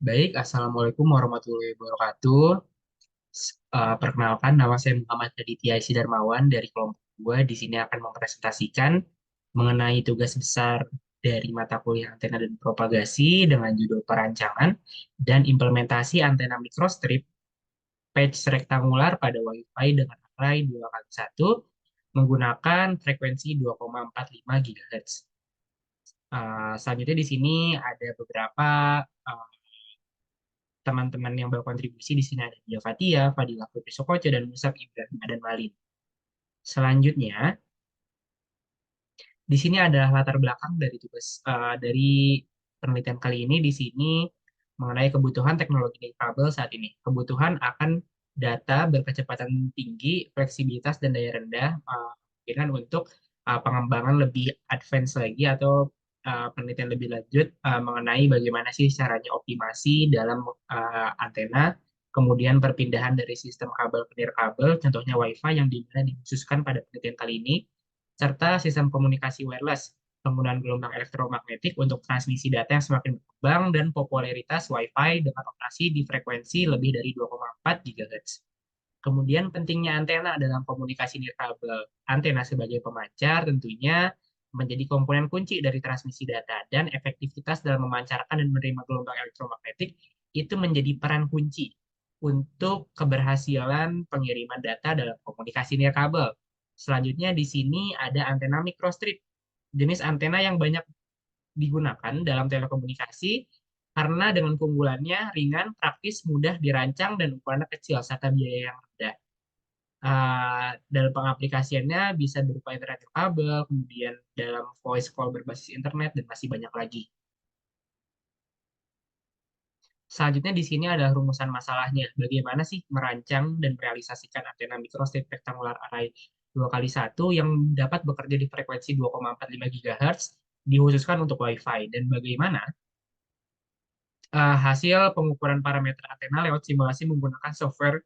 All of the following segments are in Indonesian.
Baik, Assalamualaikum warahmatullahi wabarakatuh. Perkenalkan, nama saya Muhammad Aditya Isi Darmawan dari kelompok 2. Di sini akan mempresentasikan mengenai tugas besar dari mata kuliah antena dan propagasi dengan judul perancangan dan implementasi antena microstrip patch rektangular pada Wi-Fi dengan array 2x1 menggunakan frekuensi 2,45 GHz. Selanjutnya di sini ada beberapa uh, teman-teman yang berkontribusi di sini ada Dia Fatia, Fadila Putri Sokoco, dan Musab Ibrahim dan Malin. Selanjutnya, di sini adalah latar belakang dari tugas dari penelitian kali ini. Di sini mengenai kebutuhan teknologi kabel saat ini. Kebutuhan akan data berkecepatan tinggi, fleksibilitas dan daya rendah, kemungkinan untuk pengembangan lebih advance lagi atau penelitian lebih lanjut mengenai bagaimana sih caranya optimasi dalam antena, kemudian perpindahan dari sistem kabel ke nirkabel, contohnya WiFi yang dimana dikhususkan pada penelitian kali ini, serta sistem komunikasi wireless, penggunaan gelombang elektromagnetik untuk transmisi data yang semakin berkembang, dan popularitas Wi-Fi dengan operasi di frekuensi lebih dari 2,4 GHz. Kemudian pentingnya antena dalam komunikasi nirkabel. Antena sebagai pemancar tentunya menjadi komponen kunci dari transmisi data, dan efektivitas dalam memancarkan dan menerima gelombang elektromagnetik itu menjadi peran kunci untuk keberhasilan pengiriman data dalam komunikasi nirkabel. Selanjutnya di sini ada antena microstrip, jenis antena yang banyak digunakan dalam telekomunikasi karena dengan keunggulannya ringan, praktis, mudah dirancang, dan ukurannya kecil serta biaya yang rendah. Dalam pengaplikasiannya bisa berupa internet kabel, kemudian dalam voice call berbasis internet, dan masih banyak lagi. Selanjutnya di sini adalah rumusan masalahnya. Bagaimana sih merancang dan merealisasikan antena microstrip rectangular array 2x1 yang dapat bekerja di frekuensi 2,45 GHz dikhususkan untuk Wi-Fi, dan bagaimana hasil pengukuran parameter antena lewat simulasi menggunakan software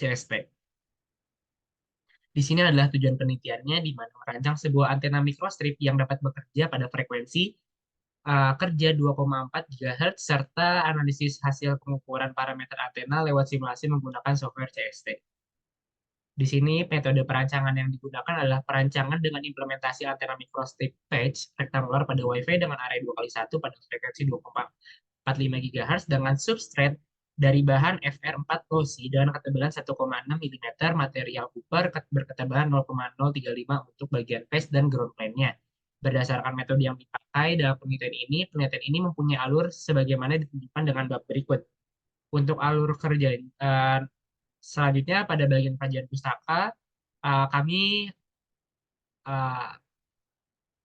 CST. Di sini adalah tujuan penelitiannya, di mana merancang sebuah antena microstrip yang dapat bekerja pada frekuensi kerja 2,4 GHz serta analisis hasil pengukuran parameter antena lewat simulasi menggunakan software CST. Di sini metode perancangan yang digunakan adalah perancangan dengan implementasi antena microstrip patch rektangular pada Wi-Fi dengan array 2x1 pada frekuensi 2,45 GHz dengan substrate dari bahan FR4 OSI dengan ketebalan 1,6 mm, material Cooper berketebalan 0,035 untuk bagian phase dan ground plane-nya. Berdasarkan metode yang dipakai dalam penelitian ini mempunyai alur sebagaimana ditunjukkan dengan bab berikut. Untuk alur kerja selanjutnya pada bagian kajian pustaka, kami uh,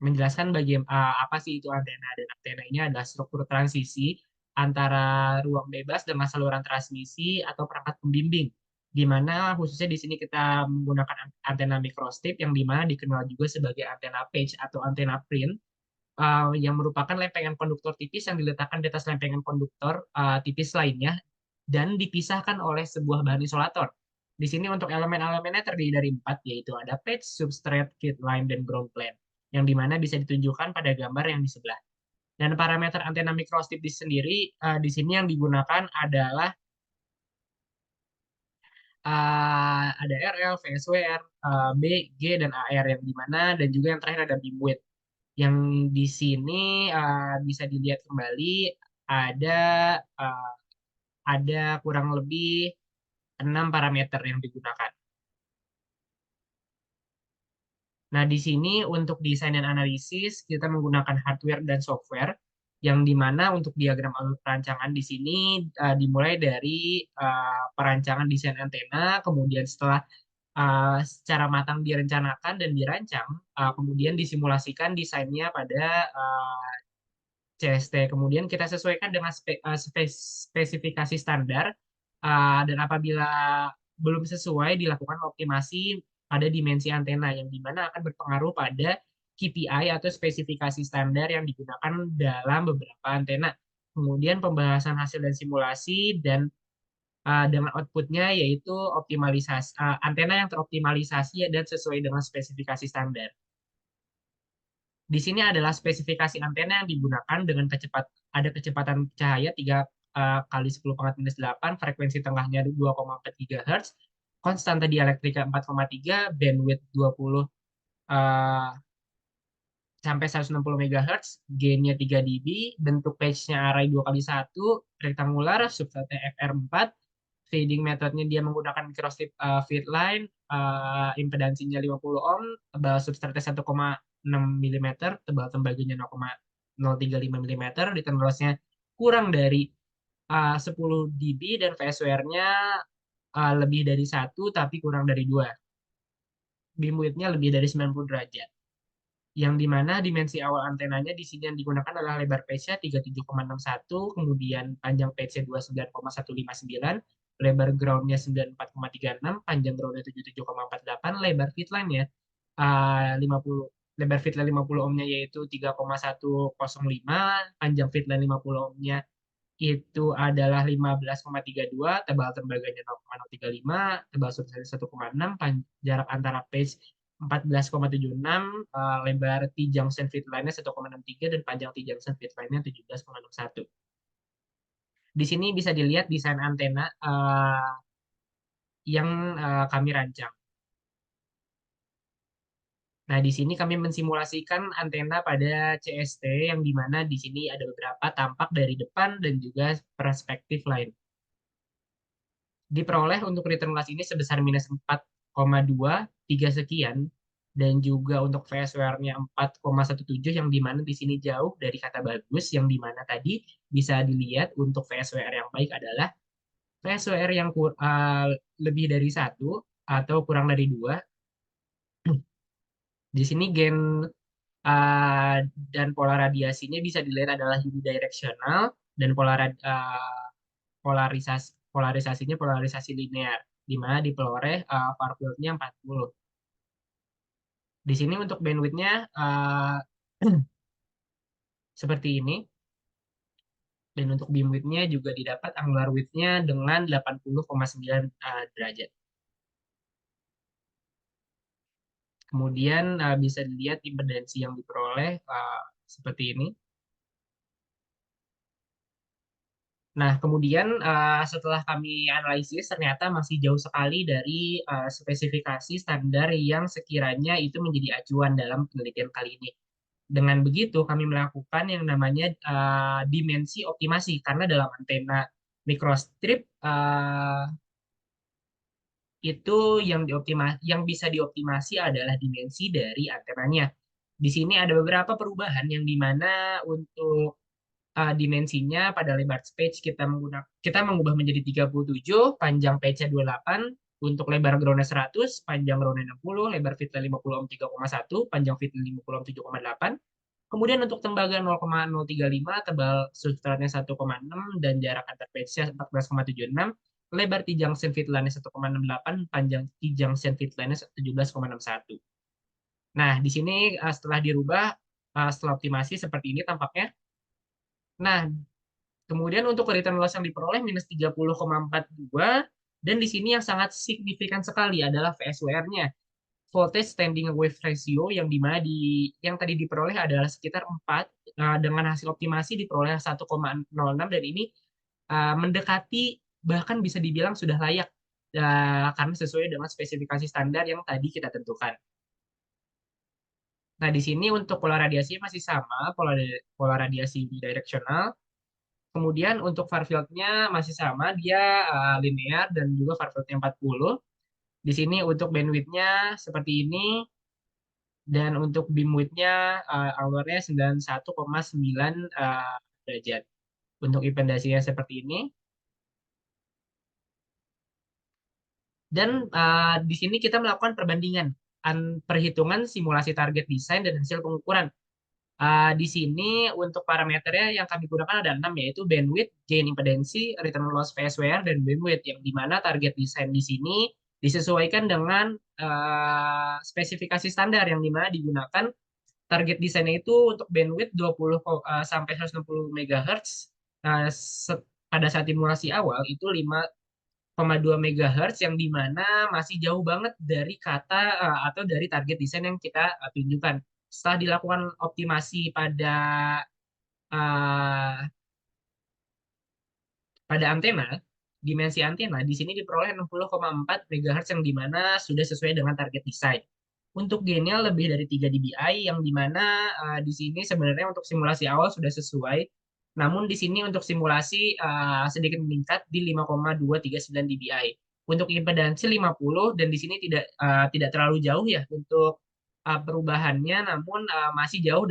menjelaskan apa sih itu antena, dan antena ini adalah struktur transisi antara ruang bebas dengan saluran transmisi atau perangkat pembimbing, di mana khususnya di sini kita menggunakan antena microstrip yang dimana dikenal juga sebagai antena page atau antena print, yang merupakan lempengan konduktor tipis yang diletakkan di atas lempengan konduktor tipis lainnya dan dipisahkan oleh sebuah bahan isolator. Di sini untuk elemen-elemennya terdiri dari empat, yaitu ada patch, substrate, kit line, dan ground plane, yang dimana bisa ditunjukkan pada gambar yang di sebelah. Dan parameter antena microstrip di sendiri, di sini yang digunakan adalah ada RL, VSWR, B, G, dan AR, yang dimana, dan juga yang terakhir ada beam width. Yang di sini bisa dilihat kembali ada uh, ada kurang lebih 6 parameter yang digunakan. Nah, di sini untuk desain dan analisis kita menggunakan hardware dan software, yang dimana untuk diagram alur perancangan di sini dimulai dari perancangan desain antena, kemudian setelah secara matang direncanakan dan dirancang, kemudian disimulasikan desainnya pada CST. Kemudian kita sesuaikan dengan spesifikasi standar, dan apabila belum sesuai dilakukan optimasi pada dimensi antena, yang dimana akan berpengaruh pada KPI atau spesifikasi standar yang digunakan dalam beberapa antena. Kemudian pembahasan hasil dan simulasi, dan dengan outputnya yaitu optimalisasi antena yang teroptimalisasi dan sesuai dengan spesifikasi standar. Di sini adalah spesifikasi antena yang digunakan dengan ada kecepatan cahaya kali 10 pangkat minus 8, frekuensi tengahnya 2,4 GHz, konstanta dielektrika 4,3, bandwidth 20 eh, sampai 160 MHz, gainnya 3 dB, bentuk patch-nya array 2 kali 1, rektangular, substratnya FR4, feeding methodnya dia menggunakan microstrip feed line, impedansinya 50 ohm, tebal substratnya 1,6 mm, tebal tembaganya 0,035 mm, return loss-nya kurang dari 10 dB, dan VSWR-nya lebih dari 1 tapi kurang dari 2. Beam width-nya lebih dari 90 derajat. Yang dimana dimensi awal antenanya di sini yang digunakan adalah lebar patch-nya 37,61, kemudian panjang patch-nya 29,159, lebar ground-nya 94,36, panjang ground-nya 77,48, lebar feed line-nya 50, lebar feed line 50 ohmnya yaitu 3,105, panjang feed line 50 ohmnya itu adalah 15,32, tebal tembaganya 0,035, tebal substrate 1,6, jarak antara page 14,76, lebar T-junction feed line-nya 1,63, dan panjang T-junction feed line-nya 17,61. Di sini bisa dilihat desain antena yang kami rancang. Nah, di sini kami mensimulasikan antena pada CST yang dimana di sini ada beberapa tampak dari depan dan juga perspektif lain. Diperoleh untuk return loss ini sebesar minus 4,2, 3 sekian, dan juga untuk VSWR-nya 4,17, yang dimana di sini jauh dari kata bagus, yang dimana tadi bisa dilihat untuk VSWR yang baik adalah VSWR yang lebih dari 1 atau kurang dari 2. Di sini gen uh, dan pola radiasinya bisa dilihat adalah unidirectional, dan polarisasinya polarisasi linear, di mana diperoleh far field-nya 40. Di sini untuk bandwidth-nya seperti ini, dan untuk beam width-nya juga didapat angular width-nya dengan 80,9 derajat. Kemudian bisa dilihat impedansi yang diperoleh seperti ini. Nah, kemudian setelah kami analisis, ternyata masih jauh sekali dari spesifikasi standar yang sekiranya itu menjadi acuan dalam penelitian kali ini. Dengan begitu, kami melakukan yang namanya dimensi optimasi, karena dalam antena microstrip itu yang bisa dioptimasi adalah dimensi dari antenanya. Di sini ada beberapa perubahan yang dimana untuk dimensinya pada lebar page kita mengubah menjadi 37, panjang page-nya 28, untuk lebar ground-nya 100, panjang ground-nya 60, lebar fit-nya 50 ohm 3,1, panjang fit-nya 50 ohm 7,8. Kemudian untuk tembaga 0,035, tebal substratnya 1,6, dan jarak antar page-nya 14,76, lebar T-junction fit line-nya 1,68, panjang T-junction fit line-nya 17,61. Nah, di sini setelah dirubah, setelah optimasi seperti ini tampaknya. Nah, kemudian untuk return loss yang diperoleh minus 30,42, dan di sini yang sangat signifikan sekali adalah VSWR-nya. Voltage standing wave ratio yang dimana yang tadi diperoleh adalah sekitar 4, dengan hasil optimasi diperoleh 1,06, dan ini mendekati, bahkan bisa dibilang sudah layak karena sesuai dengan spesifikasi standar yang tadi kita tentukan. Nah, di sini untuk pola radiasi masih sama, pola radiasi bidirectional. Kemudian untuk far field-nya masih sama, dia linear dan juga far field-nya 40. Di sini untuk bandwidth-nya seperti ini, dan untuk beam width-nya hour-nya 91,9 derajat. Untuk impedasinya seperti ini. Dan di sini kita melakukan perbandingan perhitungan simulasi target desain dan hasil pengukuran. Di sini untuk parameternya yang kami gunakan ada 6, yaitu bandwidth, gain impedansi, return loss VSWR, dan bandwidth, yang dimana target desain di sini disesuaikan dengan spesifikasi standar yang dimana digunakan. Target desainnya itu untuk bandwidth 20 sampai 160 MHz. Pada saat simulasi awal itu 5,2 MHz, yang dimana masih jauh banget dari kata atau dari target desain yang kita tunjukkan. Setelah dilakukan optimasi pada uh, Pada antena, dimensi antena di sini diperoleh 60,4 MHz yang dimana sudah sesuai dengan target desain. Untuk gainnya lebih dari 3 dBi yang dimana di sini sebenarnya untuk simulasi awal sudah sesuai. Namun di sini untuk simulasi sedikit meningkat di 5,239 dBi. Untuk impedansi 50 dan di sini tidak terlalu jauh ya untuk perubahannya, namun masih jauh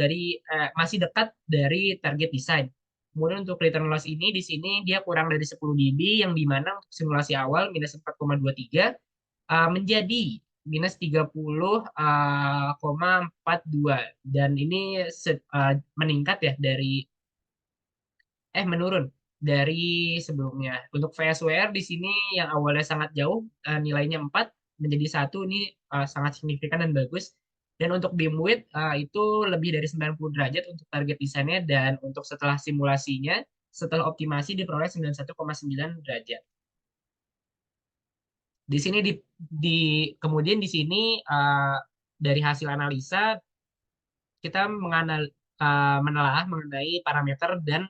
masih dekat dari target desain. Kemudian untuk return loss ini di sini dia kurang dari 10 dB yang dimana untuk simulasi awal minus 4,23 menjadi minus 30,42 dan ini meningkat ya menurun dari sebelumnya. Untuk VSWR di sini yang awalnya sangat jauh nilainya 4 menjadi 1 ini sangat signifikan dan bagus. Dan untuk beam width itu lebih dari 90 derajat untuk target desainnya dan untuk setelah simulasinya setelah optimasi diperoleh 91,9 derajat. Di sini kemudian di sini dari hasil analisa kita menelaah mengenai parameter dan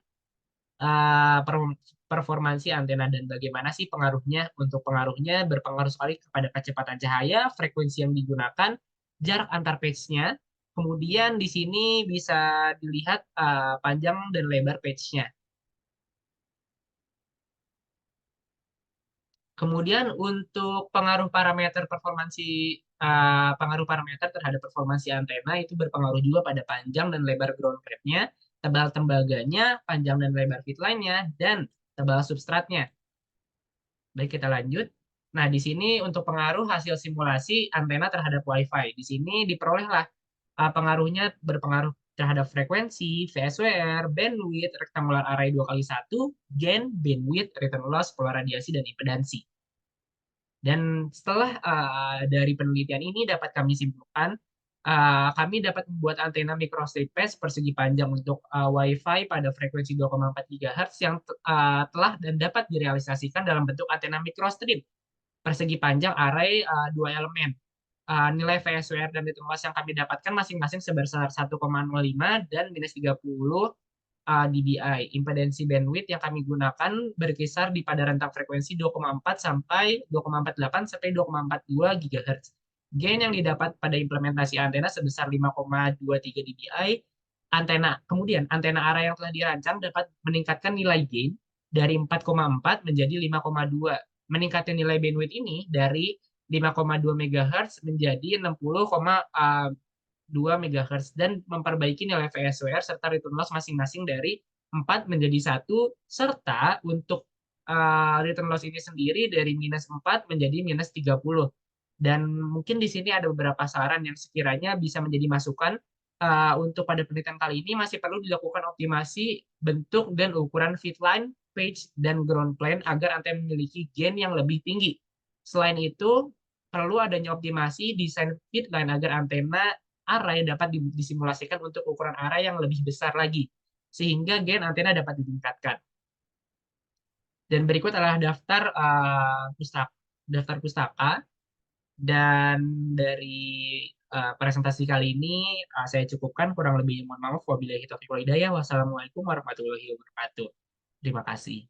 performansi antena dan bagaimana sih pengaruhnya. Untuk pengaruhnya berpengaruh sekali kepada kecepatan cahaya, frekuensi yang digunakan, jarak antar page-nya. Kemudian di sini bisa dilihat panjang dan lebar page-nya. Kemudian untuk pengaruh parameter terhadap performansi antena itu berpengaruh juga pada panjang dan lebar ground plate-nya, tebal tembaganya, panjang dan lebar feed line-nya, dan tebal substratnya. Baik, kita lanjut. Nah, di sini untuk pengaruh hasil simulasi antena terhadap Wi-Fi. Di sini diperolehlah pengaruhnya berpengaruh terhadap frekuensi, VSWR, bandwidth, rectangular array 2 kali 1, gain, bandwidth, return loss, pola radiasi, dan impedansi. Dan setelah dari penelitian ini dapat kami simpulkan, kami dapat membuat antena microstrip patch persegi panjang untuk Wi-Fi pada frekuensi 2,4 GHz yang telah dan dapat direalisasikan dalam bentuk antena microstrip persegi panjang array 2 elemen. Nilai VSWR dan return loss yang kami dapatkan masing-masing sebesar 1,05 dan minus 30 dBi. Impedansi bandwidth yang kami gunakan berkisar pada rentang frekuensi 2,4 sampai 2,48 sampai 2,42 GHz. Gain yang didapat pada implementasi antena sebesar 5,23 dBi. Kemudian antena array yang telah dirancang dapat meningkatkan nilai gain dari 4,4 menjadi 5,2. Meningkatkan nilai bandwidth ini dari 5,2 MHz menjadi 60,2 MHz dan memperbaiki nilai VSWR serta return loss masing-masing dari 4 menjadi 1 serta untuk return loss ini sendiri dari minus 4 menjadi minus 30. Dan mungkin di sini ada beberapa saran yang sekiranya bisa menjadi masukan untuk pada penelitian kali ini masih perlu dilakukan optimasi bentuk dan ukuran feed line, page, dan ground plane agar antena memiliki gain yang lebih tinggi. Selain itu, perlu adanya optimasi desain feed line agar antena array dapat disimulasikan untuk ukuran array yang lebih besar lagi, sehingga gain antena dapat ditingkatkan. Dan berikut adalah daftar pustaka dan dari presentasi kali ini saya cukupkan, kurang lebih mohon maaf. Wabillahi taufiq wal hidayah. Wassalamualaikum warahmatullahi wabarakatuh. Terima kasih.